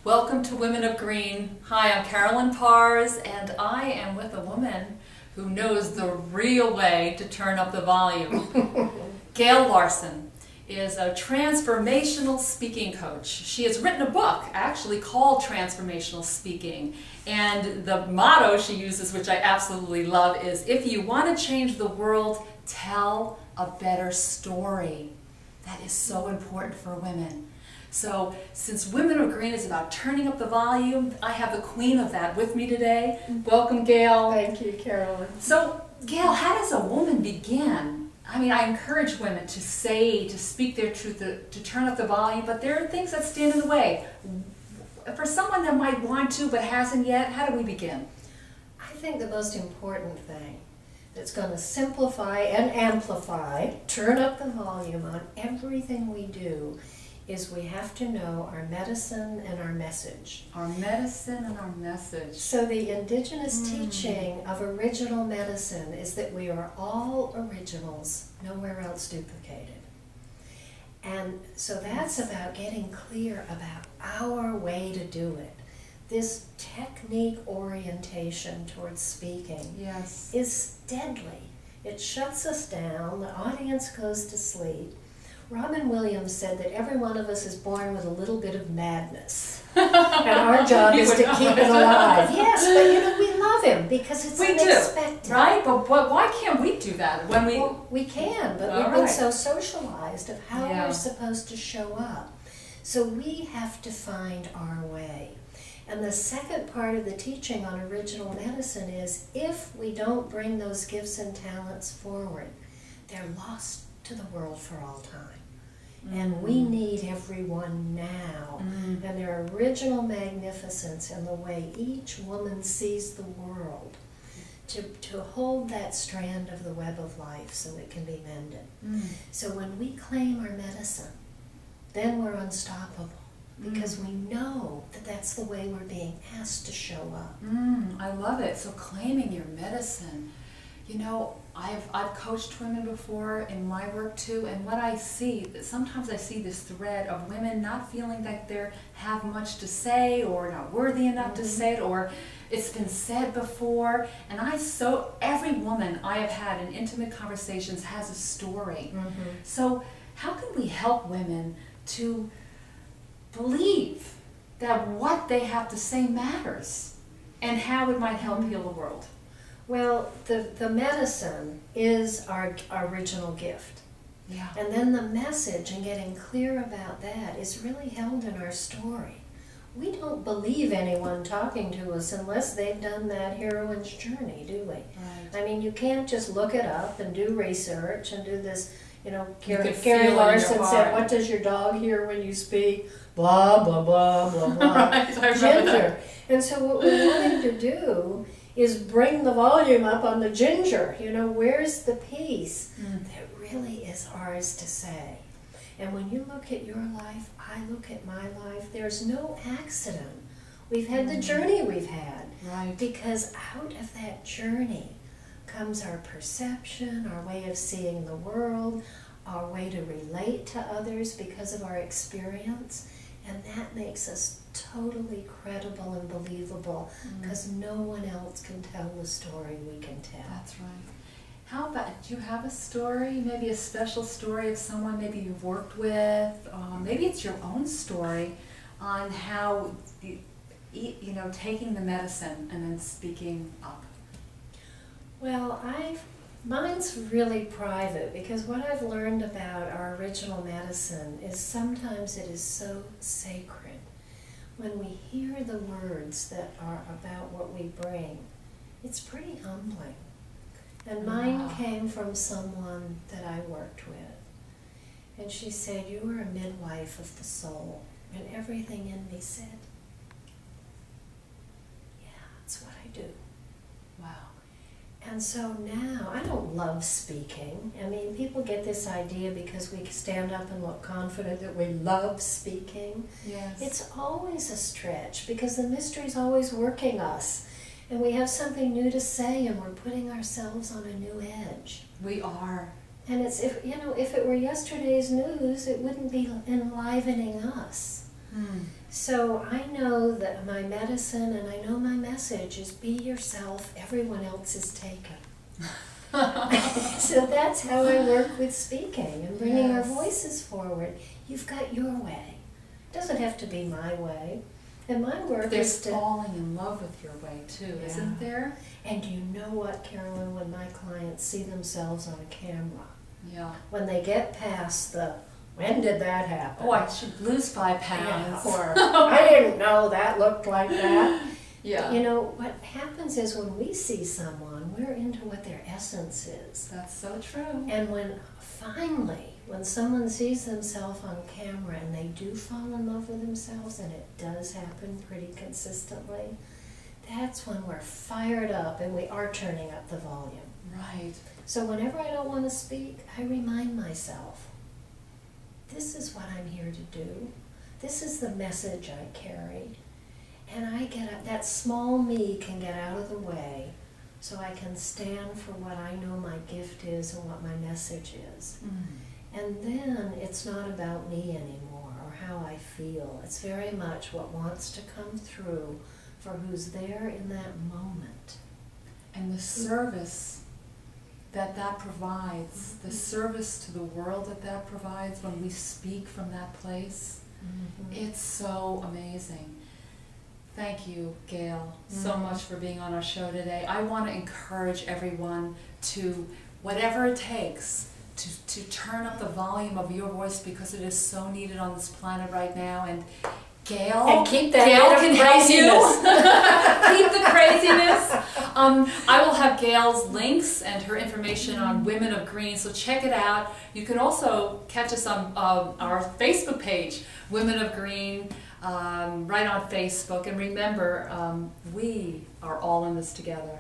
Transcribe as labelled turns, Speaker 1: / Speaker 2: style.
Speaker 1: Welcome to Women of Green. Hi, I'm Carolyn Pars, and I am with a woman who knows the real way to turn up the volume. Gail Larsen is a transformational speaking coach. She has written a book actually called Transformational Speaking, and the motto she uses, which I absolutely love, is if you want to change the world, tell a better story. That is so important for women. So, since Women of Green is about turning up the volume, I have the queen of that with me today. Welcome, Gail.
Speaker 2: Thank you, Carolyn.
Speaker 1: So, Gail, how does a woman begin? I mean, I encourage women to speak their truth, to turn up the volume, but there are things that stand in the way. For someone that might want to but hasn't yet, how do we begin?
Speaker 2: I think the most important thing that's going to simplify and amplify, turn up the volume on everything we do, is we have to know our medicine and our message.
Speaker 1: Our medicine and our message.
Speaker 2: So the indigenous teaching of original medicine is that we are all originals, nowhere else duplicated. And so that's about getting clear about our way to do it. This technique orientation towards speaking is deadly. It shuts us down, the audience goes to sleep. Robin Williams said that every one of us is born with a little bit of madness. And our job is to keep it alive. Yes, but you know, we love him because it's unexpected.
Speaker 1: Right? But why can't we do that? When we...
Speaker 2: Well, we can, but we've been so socialized of how we're supposed to show up. So we have to find our way. And the second part of the teaching on original medicine is if we don't bring those gifts and talents forward, they're lost to the world for all time. And we need everyone now. And their original magnificence and the way each woman sees the world to hold that strand of the web of life so it can be mended. So when we claim our medicine, then we're unstoppable. Because we know that that's the way we're being asked to show up.
Speaker 1: I love it. So claiming your medicine. You know, I've coached women before in my work too, and what I see, sometimes I see this thread of women not feeling that they have much to say or not worthy enough to say it, or it's been said before. And every woman I have had in intimate conversations has a story. So how can we help women to believe that what they have to say matters and how it might help heal the world?
Speaker 2: Well, the medicine is our original gift. And then the message and getting clear about that is really held in our story. We don't believe anyone talking to us unless they've done that heroine's journey, do we? I mean, you can't just look it up and do research and do this, you know, Gail Larsen said, what does your dog hear when you speak? Blah, blah, blah, blah, blah. Ginger. And so what we're wanting to do is bring the volume up on the ginger. You know, where's the piece that really is ours to say? And when you look at your life, I look at my life, there's no accident. We've had the journey we've had. Because out of that journey comes our perception, our way of seeing the world, our way to relate to others because of our experience. And that makes us totally credible and believable because no one else can tell the story we can tell.
Speaker 1: That's right. How about, do you have a story, maybe a special story of someone maybe you've worked with? Maybe it's your own story on how, you know, taking the medicine and then speaking up.
Speaker 2: Well, mine's really private because what I've learned about our original medicine is sometimes it is so sacred. When we hear the words that are about what we bring, it's pretty humbling. And mine came from someone that I worked with. And she said, you were a midwife of the soul. And everything in me said, yeah, that's what I do.
Speaker 1: Wow.
Speaker 2: And so now, I don't love speaking. I mean, people get this idea because we stand up and look confident that we love speaking. It's always a stretch because the mystery's always working us. And we have something new to say and we're putting ourselves on a new edge.
Speaker 1: We are.
Speaker 2: And it's, if it were yesterday's news, it wouldn't be enlivening us. So I know that my medicine and I know my message is be yourself, everyone else is taken. So that's how I work with speaking and bringing our voices forward. You've got your way. It doesn't have to be my way. And my work is to...
Speaker 1: There's falling in love with your way too, isn't there?
Speaker 2: And you know what, Carolyn, when my clients see themselves on a camera, when they get past the, when did that happen?
Speaker 1: Oh, I should lose 5 pounds.
Speaker 2: Or, I didn't know that looked like that.
Speaker 1: Yeah.
Speaker 2: You know, what happens is when we see someone, we're into what their essence is.
Speaker 1: That's so true.
Speaker 2: And when finally, when someone sees themselves on camera and they do fall in love with themselves, and it does happen pretty consistently, that's when we're fired up and we are turning up the volume.
Speaker 1: Right.
Speaker 2: So whenever I don't want to speak, I remind myself, this is what I'm here to do. This is the message I carry. And I get up, that small me can get out of the way so I can stand for what I know my gift is and what my message is. And then it's not about me anymore or how I feel. It's very much what wants to come through for who's there in that moment.
Speaker 1: And the service that that provides, the service to the world that that provides when we speak from that place, it's so amazing. Thank you, Gail, so much for being on our show today. I want to encourage everyone to, whatever it takes, to turn up the volume of your voice because it is so needed on this planet right now. And Gail,
Speaker 2: and keep that
Speaker 1: Gail
Speaker 2: can help you.
Speaker 1: Keep the craziness. I will have Gail's links and her information on Women of Green, so check it out. You can also catch us on our Facebook page, Women of Green, right on Facebook. And remember, we are all in this together.